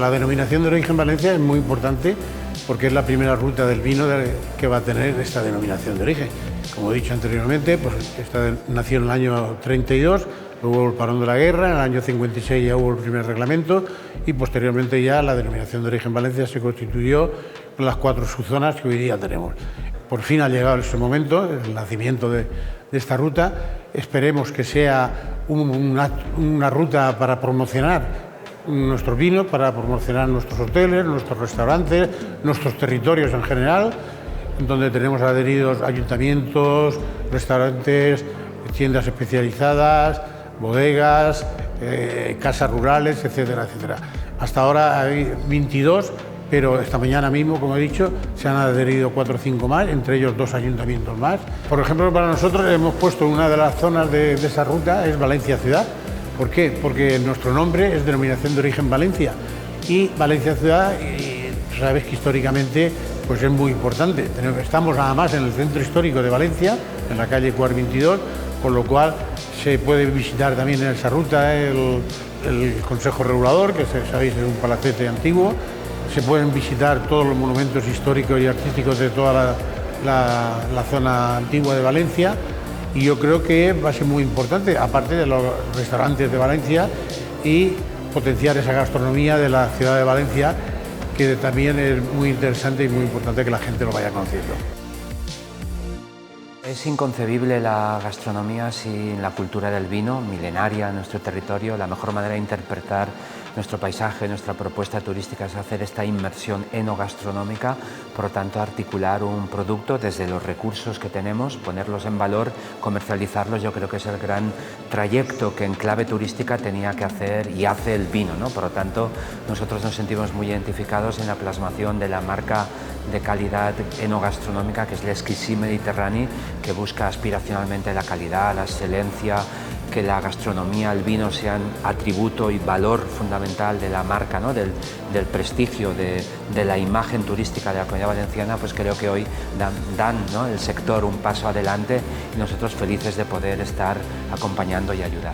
La denominación de origen Valencia es muy importante porque es la primera ruta del vino que va a tener esta denominación de origen. Como he dicho anteriormente, pues esta nació en el año 32, luego hubo el parón de la guerra, en el año 56 ya hubo el primer reglamento y posteriormente ya la denominación de origen Valencia se constituyó en las 4 subzonas que hoy día tenemos. Por fin ha llegado ese momento, el nacimiento de esta ruta. Esperemos que sea una ruta para promocionar nuestros vinos, para promocionar nuestros hoteles, nuestros restaurantes, nuestros territorios en general, donde tenemos adheridos ayuntamientos, restaurantes, tiendas especializadas, bodegas, casas rurales, etcétera, etcétera. Hasta ahora hay 22, pero esta mañana mismo, como he dicho, se han adherido 4 o 5 más, entre ellos 2 ayuntamientos más. Por ejemplo, para nosotros hemos puesto una de las zonas de esa ruta, es Valencia Ciudad. ¿Por qué? Porque nuestro nombre es denominación de origen Valencia y Valencia Ciudad, sabes que históricamente pues es muy importante. Estamos nada más en el centro histórico de Valencia, en la calle Cuart 22, con lo cual se puede visitar también en esa ruta el Consejo Regulador, que sabéis es un palacete antiguo. Se pueden visitar todos los monumentos históricos y artísticos de toda la zona antigua de Valencia. Y yo creo que va a ser muy importante, aparte de los restaurantes de Valencia, y potenciar esa gastronomía de la ciudad de Valencia, que también es muy interesante y muy importante que la gente lo vaya conociendo. Es inconcebible la gastronomía sin la cultura del vino, milenaria en nuestro territorio. La mejor manera de interpretar nuestro paisaje, nuestra propuesta turística es hacer esta inmersión enogastronómica, por lo tanto articular un producto desde los recursos que tenemos, ponerlos en valor, comercializarlos. Yo creo que es el gran trayecto que en clave turística tenía que hacer y hace el vino, ¿no? Por lo tanto, nosotros nos sentimos muy identificados en la plasmación de la marca de calidad enogastronómica que es l'Exquisit Mediterrani, que busca aspiracionalmente la calidad, la excelencia, que la gastronomía, el vino sean atributo y valor fundamental de la marca, ¿no? del prestigio, de la imagen turística de la Comunidad Valenciana. Pues creo que hoy dan ¿no? el sector un paso adelante y nosotros felices de poder estar acompañando y ayudar.